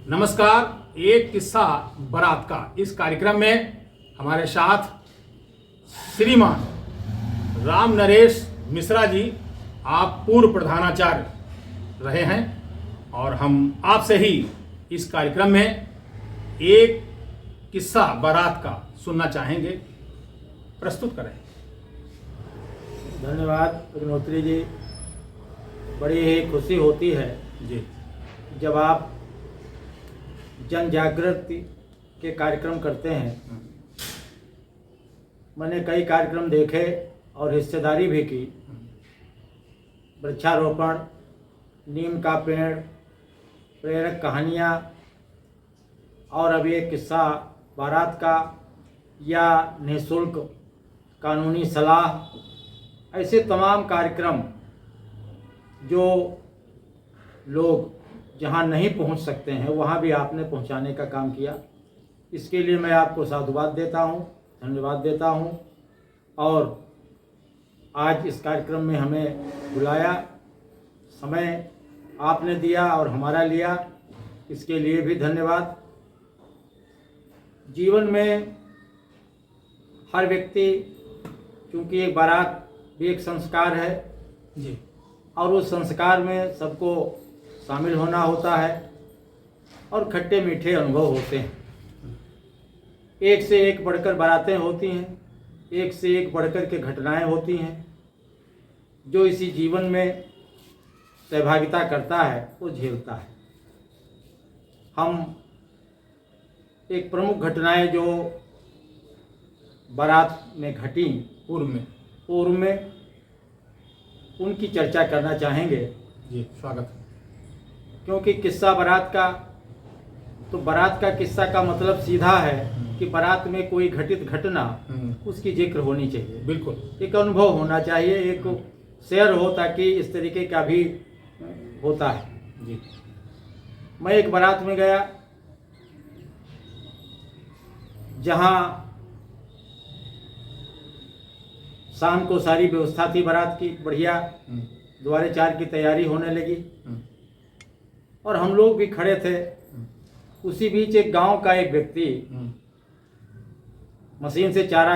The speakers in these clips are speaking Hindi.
नमस्कार। एक किस्सा बारात का इस कार्यक्रम में हमारे साथ श्रीमान राम नरेश मिश्रा जी, आप पूर्व प्रधानाचार्य रहे हैं और हम आपसे ही इस कार्यक्रम में एक किस्सा बारात का सुनना चाहेंगे। प्रस्तुत करें। धन्यवाद अग्निहोत्री जी। बड़ी ही खुशी होती है जी जब आप जन जागृति के कार्यक्रम करते हैं। मैंने कई कार्यक्रम देखे और हिस्सेदारी भी की। वृक्षारोपण, नीम का पेड़, प्रेरक कहानियाँ और अब एक किस्सा बारात का या निःशुल्क कानूनी सलाह, ऐसे तमाम कार्यक्रम जो लोग जहां नहीं पहुंच सकते हैं वहां भी आपने पहुंचाने का काम किया। इसके लिए मैं आपको साधुवाद देता हूं, धन्यवाद देता हूं। और आज इस कार्यक्रम में हमें बुलाया, समय आपने दिया और हमारा लिया, इसके लिए भी धन्यवाद। जीवन में हर व्यक्ति, क्योंकि एक बारात भी एक संस्कार है जी, और उस संस्कार में सबको शामिल होना होता है और खट्टे मीठे अनुभव होते हैं। एक से एक बढ़कर बारातें होती हैं, एक से एक बढ़कर के घटनाएं होती हैं। जो इसी जीवन में सहभागिता करता है वो झेलता है। हम एक प्रमुख घटनाएं जो बारात में घटी पूर्व में उनकी चर्चा करना चाहेंगे। जी, स्वागत है। क्योंकि किस्सा बारात का, तो बारात का किस्सा का मतलब सीधा है कि बारात में कोई घटित घटना उसकी जिक्र होनी चाहिए। बिल्कुल, एक अनुभव होना चाहिए, एक शेयर हो, ताकि इस तरीके का भी होता है। जी, मैं एक बारात में गया जहां शाम को सारी व्यवस्था थी बारात की बढ़िया, द्वारे 4 की तैयारी होने लगी और हम लोग भी खड़े थे। उसी बीच एक गांव का एक व्यक्ति मशीन से चारा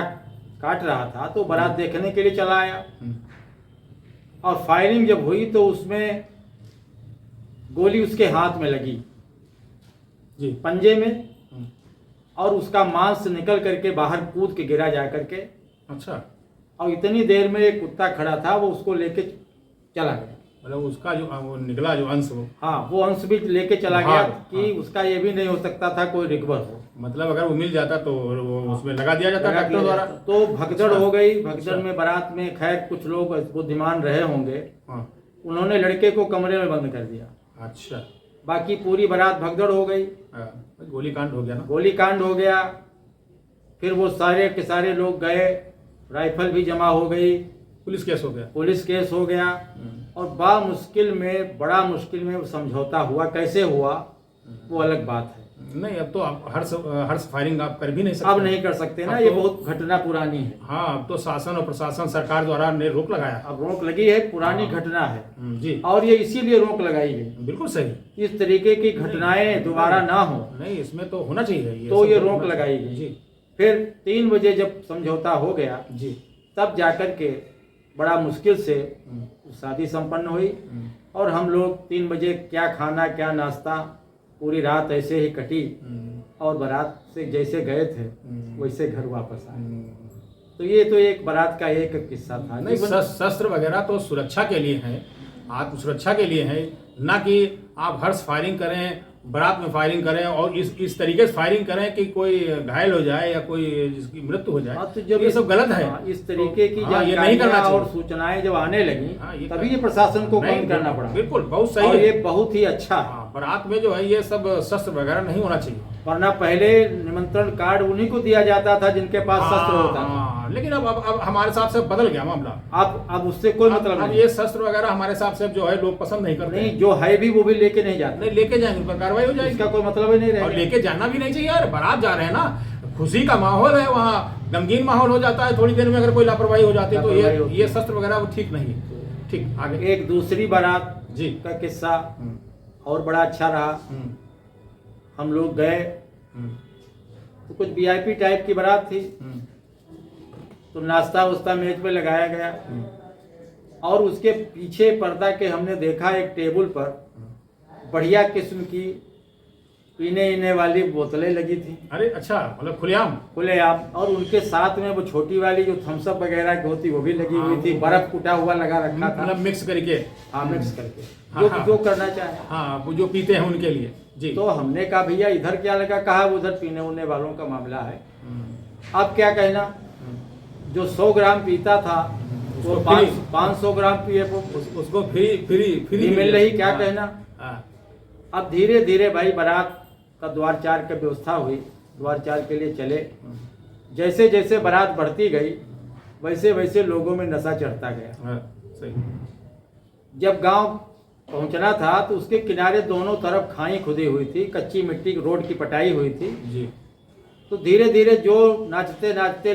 काट रहा था, तो बारात देखने के लिए चला आया और फायरिंग जब हुई तो उसमें गोली उसके हाथ में लगी जी, पंजे में, और उसका मांस निकल करके बाहर कूद के गिरा जा करके। अच्छा। और इतनी देर में एक कुत्ता खड़ा था, वो उसको लेके चला गया। मतलब उसका जो वो निकला जो अंश हो, हाँ, वो अंश भी लेके चला गया कि हाँ। उसका ये भी नहीं हो सकता था कोई रिकवर हो। मतलब अगर वो मिल जाता तो वो उसमें लगा दिया जाता डॉक्टर द्वारा। तो भगदड़ अच्छा। हो गई। भगदड़ अच्छा। में बारात में खैर कुछ लोग बुद्धिमान रहे होंगे, हाँ। उन्होंने लड़के को कमरे में बंद कर दिया। अच्छा। बाकी पूरी बारात भगदड़ हो गई, गोली कांड हो गया ना। गोली कांड हो गया। फिर वो सारे के सारे लोग गए, राइफल भी जमा हो गई, पुलिस केस हो गया। पुलिस केस हो गया और बड़ा मुश्किल में समझौता हुआ। कैसे हुआ वो अलग बात है। नहीं, अब तो आप हर्ष फायरिंग आप कर भी नहीं सकते। अब नहीं कर सकते ना, ये बहुत घटना पुरानी है। हाँ, अब तो शासन और प्रशासन सरकार द्वारा ने रोक लगाया। अब रोक लगी है, पुरानी घटना है जी, और ये इसीलिए रोक लगाई गई। बिल्कुल सही। इस तरीके की घटनाएं दोबारा ना हो, नहीं, इसमें तो होना चाहिए तो ये सब रोक होना लगाई चाहिए। गई। जी फिर 3 बजे जब समझौता हो गया, जी, तब जाकर के बड़ा मुश्किल से शादी संपन्न हुई। और हम लोग 3 बजे क्या खाना क्या नाश्ता, पूरी रात ऐसे ही कटी और बारात से जैसे गए थे वैसे घर वापस आए। तो ये तो एक बारात का एक किस्सा था। नहीं, शस्त्र वगैरह तो सुरक्षा के लिए है, आत्म सुरक्षा के लिए है, ना कि आप हर्ष फायरिंग करें, बारात में फायरिंग करें और इस तरीके से फायरिंग करें कि कोई घायल हो जाए या कोई जिसकी मृत्यु हो जाए। तो जब ये सब गलत है। इस तरीके की ये नहीं करना चाहिए। और सूचनाएं जब आने लगी, ये तभी ये प्रशासन को बंद करना पड़ा। बिल्कुल, बहुत सही और है। ये बहुत ही अच्छा है। बारात में जो है ये सब शस्त्र वगैरह नहीं होना चाहिए। वरना पहले निमंत्रण कार्ड उन्हीं को दिया जाता था जिनके पास शस्त्र होता था। लेकिन अब हमारे साथ से बदल गया मामला। अब उससे कोई मतलब अब नहीं। ये शस्त्र वगैरह हमारे साथ से जो है लोग पसंद नहीं करते। नहीं, जो है भी वो भी लेके नहीं जाते। नहीं, लेके जाएंगे उन पर कार्रवाई हो जाएगी। इसका कोई मतलब ही नहीं और रहेगा। लेके जाना भी नहीं चाहिए यार। बारात जा रहे हैं ना, खुशी का माहौल है, वहाँ गमगीन माहौल हो जाता है। थोड़ी देर में अगर कोई लापरवाही हो जाती है तो ये शस्त्र वगैरह वो ठीक नहीं है। ठीक, आगे। एक दूसरी बारात जी का किस्सा और बड़ा अच्छा रहा। हम लोग गए हम्म, तो कुछ वीआईपी टाइप की बारात थी, हम्म, तो नाश्ता वास्ता मेज पे लगाया गया हम्म, और उसके पीछे पर्दा के हमने देखा एक टेबल पर बढ़िया किस्म की पीने ईने वाली बोतलें लगी थी अरे अच्छा, मतलब खुलेआम। खुलेआम, और उनके साथ में वो छोटी वाली जो थम्सअप वगैरह की होती वो भी लगी हुई थी, हाँ, बर्फ कुटा हुआ लगा रखा था, मतलब मिक्स करके। हाँ मिक्स करके, हाँ, जो हाँ। जो करना चाहे। हाँ, वो जो पीते हैं उनके लिए जी। तो हमने कहा भैया इधर क्या लगा, कहा उधर पीने उने वालों का मामला है। हम्म, अब क्या कहना, हम्म, जो 100 ग्राम पीता था वो उसको फ्री। 500 ग्राम पिए वो उसको फ्री फ्री फ्री मिल रही, क्या हाँ, कहना। हाँ, अब धीरे धीरे भाई बारात का द्वार चार की व्यवस्था हुई, द्वार चार के लिए चले। जैसे जैसे बारात बढ़ती गई वैसे वैसे लोगों में नशा चढ़ता गया। हाँ, सही। जब गांव पहुंचना था तो उसके किनारे दोनों तरफ खाई खुदी हुई थी, कच्ची मिट्टी रोड की पटाई हुई थी। जी। तो धीरे धीरे जो नाचते नाचते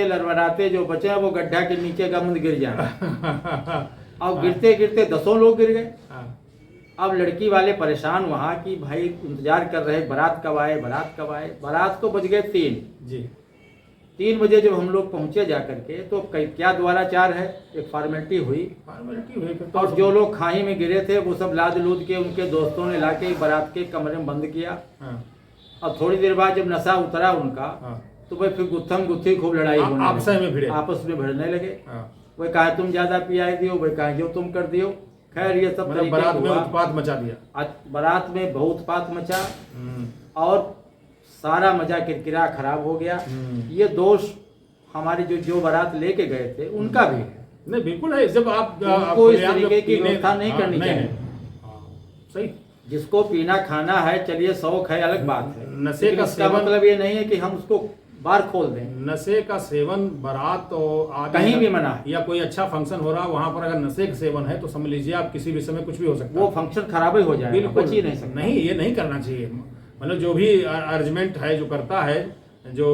लड़बड़ाते जो बचे वो गड्ढा के नीचे का मुंद गिर जाए। अब गिरते गिरते 10 लोग गिर गए। हाँ, अब लड़की वाले परेशान वहाँ की, भाई इंतजार कर रहे बारात कब आए, बारात कब आए। बारात को बज गए 3। जी। 3 बजे जब हम लोग पहुंचे जा करके तो क्या द्वाराचार है, एक फॉर्मेलिटी हुई। फॉर्मेलिटी हुई फिर तो। और जो लोग खाई में गिरे थे वो सब लाद लूद के उनके दोस्तों ने लाके बारात के कमरे में बंद किया। हाँ, और थोड़ी देर बाद जब नशा उतरा उनका हाँ, तो भाई फिर गुत्थम गुत्थी खूब लड़ाई होने आपस लगी। में भिड़े। आपस में भिड़ने लगे। हाँ, वही कहा तुम ज्यादा पियाई दियो, वही कहा जो तुम कर दियो। खैर ये सब मतलब तरीके बारात से में हुआ। उत्पात मचा दिया। आज बारात में बहुत उत्पात मचा हम्म, और सारा मजा किरकिरा खराब हो गया। हम्म। ये दोष हमारे जो बारात लेके गए थे उनका भी है। नहीं बिल्कुल है, जब आप उनको इस खुलेआम जब तरीके की पीने- व्यवस्था नहीं हाँ, करनी चाहिए। हाँ, सही। जिसको पीना खाना है चलिए शौक है, अलग बात है। नशे लेकिन का इसका सेवन- मतलब ये नहीं है कि हम उसको बार खोल दें। नशे का सेवन बारात और आदि कहीं भी मना है। या कोई अच्छा फंक्शन हो रहा है वहां पर अगर नशे का सेवन है तो समझ लीजिए आप किसी भी समय कुछ भी हो सकता वो है। फंक्शन खराब ही हो जाएगा, बिल्कुल बच ही नहीं सकता। नहीं, ये नहीं करना चाहिए। मतलब जो भी अरेंजमेंट है, जो करता है, जो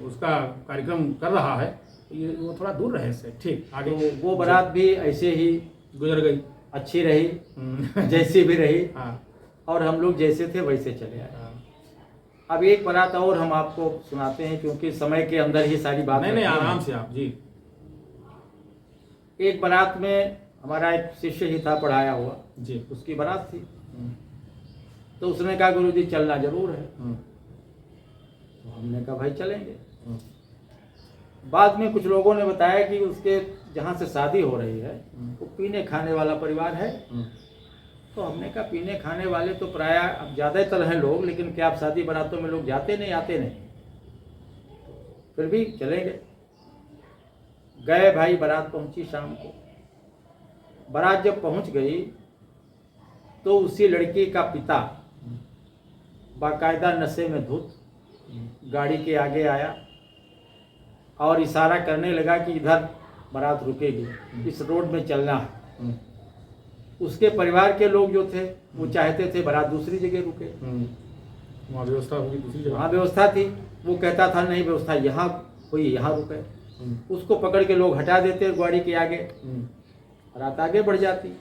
उसका कार्यक्रम कर रहा है, ये वो थोड़ा दूर रहे इससे। ठीक, आगे। तो वो बारात भी ऐसे ही गुजर गई। अच्छी रही, हम्म, जैसी भी रही, हाँ, और हम लोग जैसे थे वैसे चले आए। हाँ। अब एक बारात और हम आपको सुनाते हैं क्योंकि समय के अंदर ही सारी बात नहीं नहीं, रखनी है। आराम से आप जी। एक बारात में हमारा एक शिष्य ही था पढ़ाया हुआ, जी। उसकी बारात थी। हम्म, तो उसने कहा गुरुजी चलना जरूर है। हम्म, तो हमने कहा भाई चलेंगे। हम्म, बाद में कुछ लोगों ने बताया कि उसके जहाँ से शादी हो रही है हम्म। वो पीने खाने वाला परिवार है। हम्म। तो हमने कहा पीने खाने वाले तो प्राय अब ज़्यादातर हैं लोग, लेकिन क्या आप शादी बारातों में लोग जाते नहीं, आते नहीं, फिर भी चलेंगे। गए भाई, बारात पहुंची शाम को। बारात जब पहुंच गई तो उसी लड़की का पिता बाकायदा नशे में धुत गाड़ी के आगे आया और इशारा करने लगा कि इधर बारात रुकेगी, इस रोड में चलना है। हम्म, उसके परिवार के लोग जो थे वो चाहते थे बारात दूसरी जगह रुके, हम्म। वहाँ व्यवस्था होगी दूसरी जगह। वहाँ व्यवस्था थी। वो कहता था नहीं, व्यवस्था यहाँ हुई, यहाँ रुके। हम्म, उसको पकड़ के लोग हटा देते गाड़ी के आगे, हम्म, बारात आगे बढ़ जाती।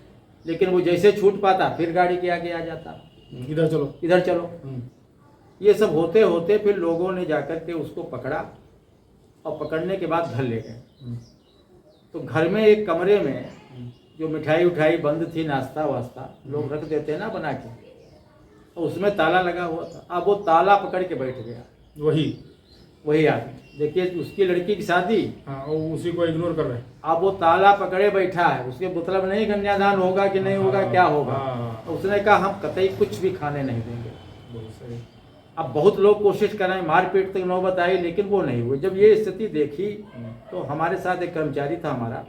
लेकिन वो जैसे छूट पाता फिर गाड़ी के आगे आ जाता, इधर चलो। इधर चलो। हम्म, ये सब होते होते फिर लोगों ने जाकर के उसको पकड़ा और पकड़ने के बाद घर ले गए। हम्म, तो घर में एक कमरे में जो मिठाई उठाई बंद थी, नाश्ता वास्ता लोग रख देते हैं ना बना के, और उसमें ताला लगा हुआ था। अब वो ताला पकड़ के बैठ गया वही आदमी। देखिए उसकी लड़की की शादी, हाँ, और उसी को इग्नोर कर रहे हैं। अब वो ताला पकड़े बैठा है। उसके मतलब नहीं कन्यादान होगा कि नहीं होगा, क्या होगा। हाँ, तो उसने कहा हम कतई कुछ भी खाने नहीं देंगे। बहुत सही। अब बहुत लोग कोशिश कर रहे हैं, मारपीट तक नौबत आई, लेकिन वो नहीं हुई। जब ये स्थिति देखी तो हमारे साथ एक कर्मचारी था हमारा,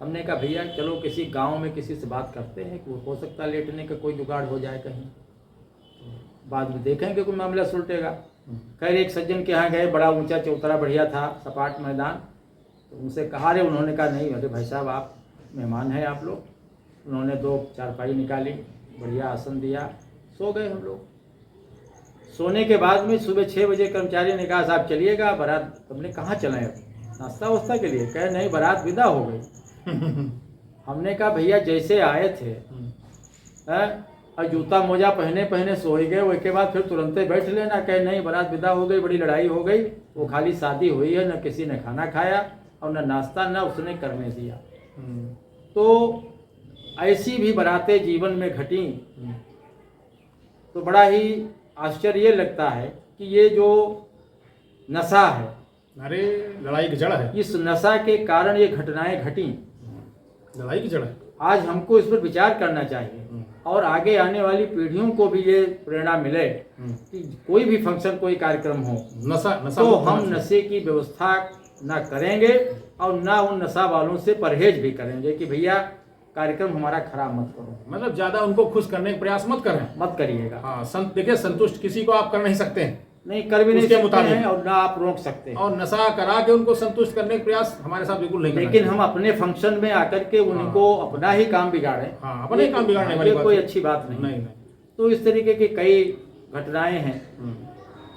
हमने कहा भैया चलो किसी गांव में किसी से बात करते हैं कि हो सकता है लेटने का कोई जुगाड़ हो जाए कहीं, बाद में देखेंगे कोई मामला सुलटेगा। खैर एक सज्जन के यहाँ गए, बड़ा ऊंचा चौतरा बढ़िया था, सपाट मैदान। तो उनसे कहा रे, उन्होंने कहा नहीं अरे भाई साहब आप मेहमान हैं आप लोग। उन्होंने 2 चारपाई निकाली, बढ़िया आसन दिया, सो गए हम लोग। सोने के बाद में सुबह 6 बजे कर्मचारी ने कहा साहब चलिएगा बारात। हमने कहाँ चलें, नाश्ता वास्ता के लिए? कहे नहीं बारात विदा हो गई। हमने कहा भैया जैसे आए थे हैं और जूता मोजा पहने पहने सो ही गए। उसके बाद फिर तुरंत बैठ लेना, कहे नहीं बारात विदा हो गई, बड़ी लड़ाई हो गई। वो खाली शादी हुई है, न किसी ने खाना खाया और न नाश्ता, न उसने करने दिया। तो ऐसी भी बारातें जीवन में घटी तो बड़ा ही आश्चर्य लगता है कि ये जो नशा है, अरे लड़ाई की जड़ है, इस नशा के कारण ये घटनाएं घटी। लड़ाई की जड़ है। आज हमको इस पर विचार करना चाहिए और आगे आने वाली पीढ़ियों को भी ये प्रेरणा मिले कि कोई भी फंक्शन, कोई कार्यक्रम हो, नशा तो हम नशे की व्यवस्था ना करेंगे और ना उन नशा वालों से परहेज भी करेंगे कि भैया कार्यक्रम हमारा खराब मत करो। मतलब ज्यादा उनको खुश करने का प्रयास मत करें, मत करिएगा। हाँ, देखिए संतुष्ट किसी को आप कर नहीं सकते हैं, नहीं कर भी नहीं उसके सकते मुताबिक हैं और ना आप रोक सकते हैं। और नशा करा के उनको संतुष्ट करने का प्रयास हमारे साथ बिल्कुल नहीं करना लेकिन चाहिए। हम अपने फंक्शन में आकर के उनको अपना ही काम बिगाड़ें, हाँ, अपने ही काम बिगाड़ने वाली ये बात कोई है। अच्छी बात नहीं। नहीं। तो इस तरीके की कई घटनाएं हैं।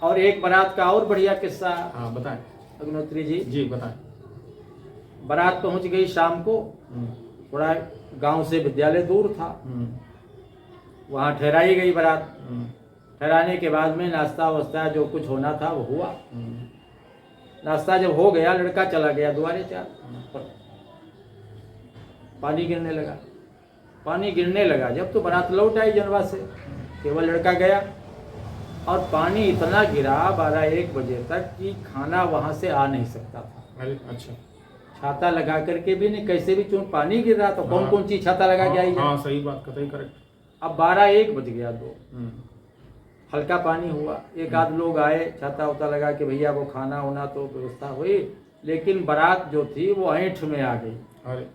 और एक बारात का और बढ़िया किस्सा, हाँ बताएं अग्नोत्री जी। जी, बताएं। बारात पहुंच गई शाम को, थोड़ा गांव से विद्यालय दूर था, वहां ठहराई गई बारात। ठहराने के बाद में नाश्ता वास्ता जो कुछ होना था वो हुआ। नाश्ता जब हो गया, लड़का चला गया द्वारे चार पर, पानी गिरने लगा। पानी गिरने लगा जब तो बारात लौट आई जनवा से, केवल लड़का गया और पानी इतना गिरा 12-1 बजे तक कि खाना वहां से आ नहीं सकता था। अरे अच्छा, छाता लगा करके भी नहीं, कैसे भी चूंकि पानी गिर रहा तो कौन कौन चीज छाता लगा के आई जाए। हाँ सही बात, कतई करेक्ट। अब 12-1 बज गया, 2 हल्का पानी हुआ। एक आध लोग आए, छाता उता लगा के भैया वो खाना होना तो व्यवस्था हुई, लेकिन बारात जो थी वो ऐंठ में आ गई। अरे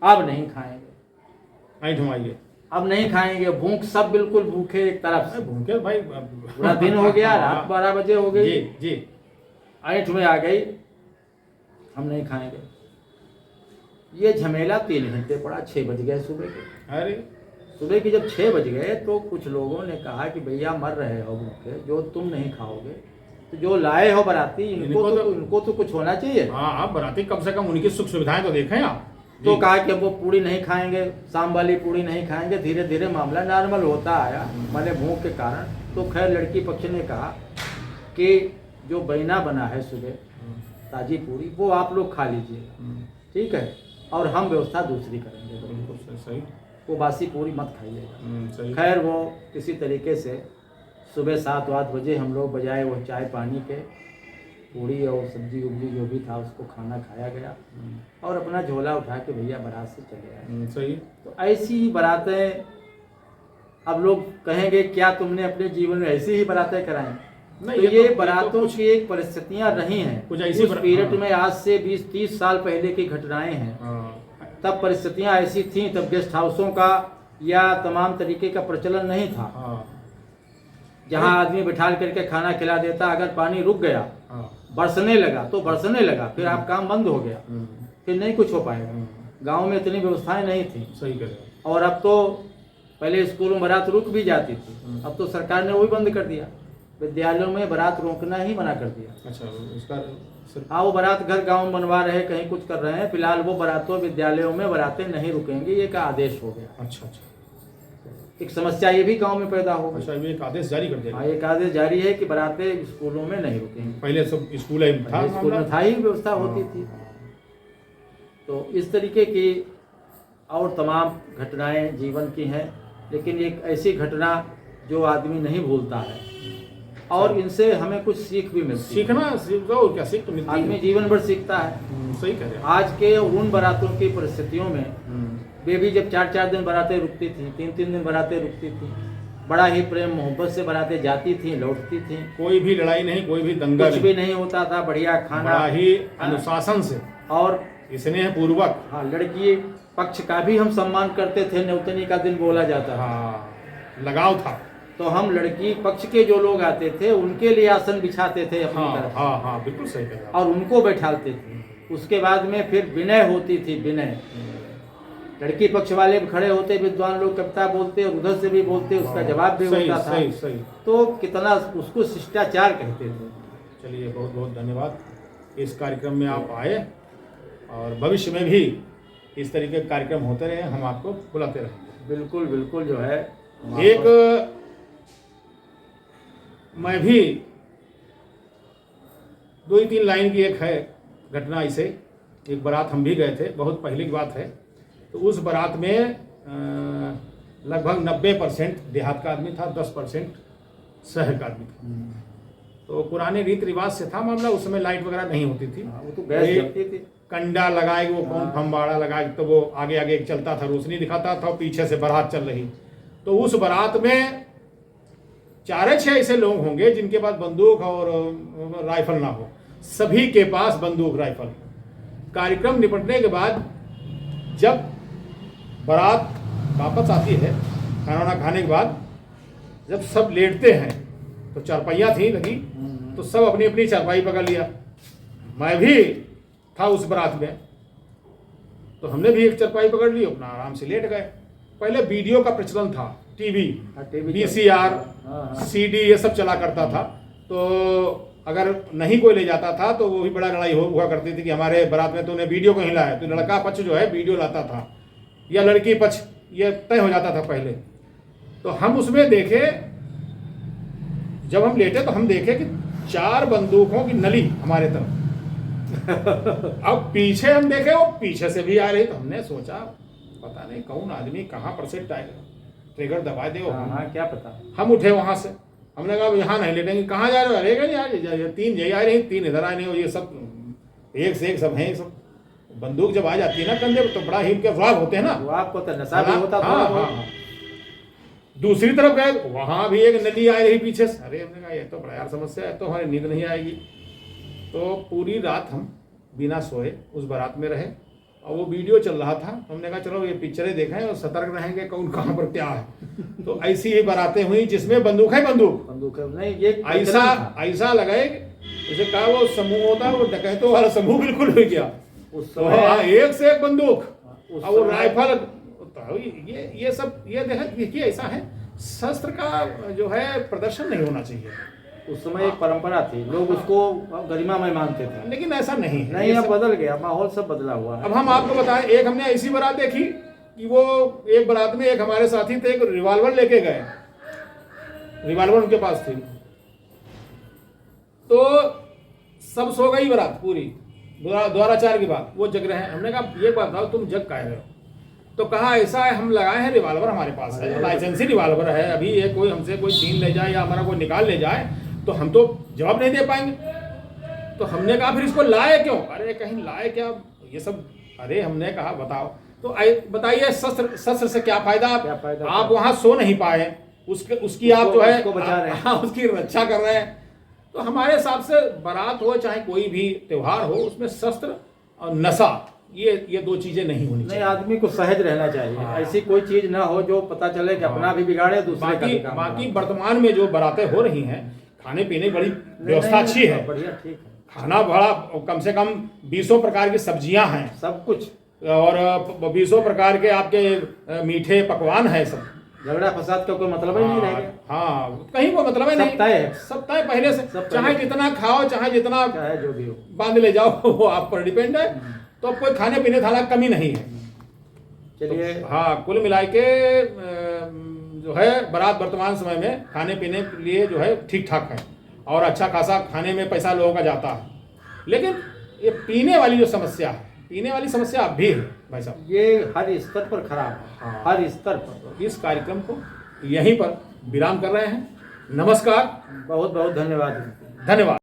अब नहीं खाएंगे, ऐंठ माइए, अब नहीं खाएंगे। भूख, सब बिल्कुल भूखे एक तरफ से। भूखे भाई, पूरा दिन हो गया, रात 12 बजे हो गई। जी जी, ऐंठ में आ गई, हम नहीं खाएंगे। ये झमेला 3 घंटे पड़ा। 6 बज गए सुबह के। अरे सुबह की जब 6 बज गए तो कुछ लोगों ने कहा कि भैया मर रहे हो भूखे, जो तुम नहीं खाओगे तो जो लाए हो बाराती इनको तो कुछ होना चाहिए। हाँ, आप बाराती कम से कम उनकी सुख सुविधाएं तो देखें आप। तो कहा कि वो पूड़ी नहीं खाएंगे, शाम वाली पूड़ी नहीं खाएंगे। धीरे धीरे मामला नॉर्मल होता आया, मैंने भूख के कारण। तो खैर लड़की पक्ष ने कहा कि जो बैना बना है सुबह ताजी पूरी, वो आप लोग खा लीजिए, ठीक है, और हम व्यवस्था दूसरी करेंगे। सही, वो बासी पूरी मत खाइएगा। सही। खैर वो किसी तरीके से सुबह 7-8 बजे हम लोग बजाय वो चाय पानी के पूड़ी और सब्जी उब्जी जो भी था उसको खाना खाया गया और अपना झोला उठा के भैया बारात से चले आए। सही। तो ऐसी ही बारातें, अब लोग कहेंगे क्या तुमने अपने जीवन में ऐसी ही बारातें कराई? नहीं, तो ये बारातों की एक परिस्थितियां रही हैं कुछ ऐसी उस पीरियड में। आज से 20-30 साल पहले की घटनाएं हैं। तब परिस्थितियां ऐसी थीं, तब गेस्ट हाउसों का या तमाम तरीके का प्रचलन नहीं था। जहां आदमी बिठा करके खाना खिला देता, अगर पानी रुक गया, बरसने लगा तो बरसने लगा, फिर आप काम बंद हो गया, फिर नहीं कुछ हो पाएगा। गांव में इतनी व्यवस्थाएं नहीं थी। सही कह रहे हैं। और अब तो पहले स्कूलों में बारात रुक भी जाती थी, अब तो सरकार ने वो भी बंद कर दिया। विद्यालयों में बारात रोकना ही मना कर दिया। अच्छा, उसका हाँ, वो बारात घर गांव बनवा रहे, कहीं कुछ कर रहे हैं, फिलहाल वो बारातों विद्यालयों में बारातें नहीं रुकेंगी, ये का आदेश हो गया। अच्छा। एक समस्या ये भी गांव में पैदा हो गई। अच्छा, ये एक आदेश जारी कर दिया। हाँ, एक आदेश जारी है कि बारातें स्कूलों में नहीं रुकेंगी। पहले सब स्कूल में था, स्कूल में था ही व्यवस्था होती थी। तो इस तरीके की और तमाम घटनाएं जीवन की हैं, लेकिन एक ऐसी घटना जो आदमी नहीं भूलता है और इनसे हमें कुछ सीख भी मिलती है। सीखना क्या, सीख तो मिलती है। आदमी जीवन भर सीखता है। सही कह रहे हैं। आज के उन बारातों की परिस्थितियों में वे भी जब 4-4 दिन बारातें रुकती थी, 3-3 दिन बारातें रुकती थी, बड़ा ही प्रेम मोहब्बत से बारातें जाती थी, लौटती थी। कोई भी लड़ाई नहीं, कोई भी दंगा कुछ भी नहीं होता था, बढ़िया खाना, बड़ा ही अनुशासन से और स्नेह पूर्वक। हाँ, लड़की पक्ष का भी हम सम्मान करते थे। न्योतनी का दिन बोला जाता था। हाँ, लगाव था। तो हम लड़की पक्ष के जो लोग आते थे उनके लिए आसन बिछाते थे अपनी तरफ। हाँ, बिल्कुल सही कह रहे हैं। और उनको बैठाते थे। उसके बाद में फिर विनय होती थी। विनय, लड़की पक्ष वाले भी खड़े होते, विद्वान लोग कविता बोलते और उधर से भी बोलते, उसका जवाब भी होता था। सही। तो कितना उसको शिष्टाचार कहते थे। चलिए, बहुत बहुत धन्यवाद। इस कार्यक्रम में आप आए और भविष्य में भी इस तरीके के कार्यक्रम होते रहे, हम आपको बुलाते रहेंगे। बिल्कुल बिल्कुल, जो है एक मैं भी 2 ही 3 लाइन की एक है घटना। इसे एक बारात हम भी गए थे, बहुत पहले की बात है। तो उस बारात में लगभग 90% देहात का आदमी था, 10% शहर का आदमी था। तो पुराने रीति रिवाज से था मामला, उस समय लाइट वगैरह नहीं होती थी। वो तो गैस जलती थी। कंडा लगाए, वो कौन फंबाड़ा लगाए, तो वो आगे आगे एक चलता था, रोशनी दिखाता था, पीछे से बारात चल रही। तो उस बारात में 4-6 ऐसे लोग होंगे जिनके पास बंदूक और राइफल ना हो, सभी के पास बंदूक राइफल। कार्यक्रम निपटने के बाद जब बारात वापस आती है, खाना वाना खाने के बाद जब सब लेटते हैं, तो चारपाइयाँ थी लगी, तो सब अपनी अपनी चारपाई पकड़ लिया। मैं भी था उस बारात में, तो हमने भी एक चारपाई पकड़ ली, अपना आराम से लेट गए। पहले वीडियो का प्रचलन था, टीवी VCR CD ये सब चला करता था। तो अगर नहीं कोई ले जाता था तो वो भी बड़ा लड़ाई हुआ करती थी कि हमारे बारात में तूने वीडियो कहीं लाया। तो लड़का पक्ष जो है वीडियो लाता था या लड़की पक्ष, ये तय हो जाता था पहले। तो हम उसमें देखे, जब हम लेटे तो हम देखे कि 4 बंदूकों की नली हमारे तरफ। अब पीछे हम देखे, वो पीछे से भी आ रही। तो हमने सोचा पता नहीं कौन आदमी कहाँ पर से ट्रिगर दबा दे। हाँ, क्या पता। हम उठे वहां से, हमने कहा यहाँ नहीं लेटेंगे। कहाँ जा रहे हो? अरे यार 3 जगह आ रही, 3 इधर आए नहीं, ये सब एक से एक सब हैं। सब बंदूक जब आ जाती है ना कंधे पर, तो बड़ा ही उनके ख्वाब होते हैं ना, वो आपको तो नशा भी होता था। हाँ। दूसरी तरफ गए, वहां भी एक नली आ रही पीछे से। अरे हमने कहा ये तो बड़ा यार समस्या है, तो हमारी नींद नहीं आएगी। तो पूरी रात हम बिना सोए उस बारात में रहे, और वो वीडियो चल रहा था। तो हमने कहा चलो ये पिक्चरें देखें और सतर्क रहेंगे कौन कहाँ पर क्या है। तो ऐसी ही बारातें हुई जिसमें बंदूक है, बंदूक नहीं, ये ऐसा लगे जैसे कहा वो समूह होता है, वो डकैतों वाला समूह बिल्कुल हो गया। उस तो समय हाँ, एक से एक बंदूक और वो राइफल। तो ये सब ये देखिए ऐसा है, शस्त्र का जो है प्रदर्शन नहीं होना चाहिए। उस समय एक परंपरा थी, लोग उसको गरिमामय मानते थे, लेकिन ऐसा नहीं है। नहीं, अब बदल गया, माहौल सब बदला हुआ है। अब हम आपको बताएं, एक हमने ऐसी बारात देखी कि वो एक बारात में एक हमारे साथी थे, एक रिवॉल्वर लेके गए, रिवॉल्वर उनके पास थी। तो सब सो गई बारात पूरी, द्वाराचार की बात, वो जग रहे हैं। हमने कहा ये बात बताओ तुम जग काहे रहे हो? तो कहा ऐसा है, हम लगाए हैं रिवॉल्वर, हमारे पास है, लाइसेंसी रिवॉल्वर है। अभी ये कोई हमसे कोई छीन ले जाए या हमारा कोई निकाल ले जाए तो हम तो जवाब नहीं दे पाएंगे। तो हमने कहा फिर इसको लाए क्यों? अरे कहीं लाए क्या ये सब? अरे हमने कहा बताओ, तो बताइए शस्त्र से क्या फायदा? आप वहां सो नहीं पाए, उसकी आप जो है उसकी रक्षा कर रहे हैं। तो हमारे हिसाब से बारात हो चाहे कोई भी त्योहार हो, उसमें शस्त्र और नशा ये 2 चीजें नहीं होनी चाहिए। नहीं, आदमी को सहज रहना चाहिए। हाँ। ऐसी कोई चीज ना हो जो पता चले कि अपना भी बिगाड़े, दूसरे का भी काम। बाकी वर्तमान में जो बारातें हो रही हैं, खाने पीने बड़ी व्यवस्था अच्छी है, बढ़िया, ठीक है। खाना बड़ा, कम से कम 20 प्रकार की सब्जियां हैं, सब कुछ, और 20 प्रकार के आपके मीठे पकवान हैं सब। झगड़ा फसाद का कोई मतलब ही नहीं रह गया। हाँ, कहीं कोई मतलब ही नहीं, सब तय पहले से। चाहे जितना खाओ, चाहे जितना जो भी हो बांध ले जाओ, वो आप पर डिपेंड है। तो कोई खाने पीने थाला कमी नहीं है। चलिए, तो हाँ, कुल मिला के जो है बारात वर्तमान समय में खाने पीने के लिए जो है ठीक ठाक है, और अच्छा खासा खाने में पैसा लोगों का जाता है। लेकिन ये पीने वाली जो समस्या है, पीने वाली समस्या अब भी है भाई साहब, ये हर स्तर पर खराब है। हाँ। हर स्तर पर। इस कार्यक्रम को यहीं पर विराम कर रहे हैं। नमस्कार, बहुत बहुत धन्यवाद। धन्यवाद।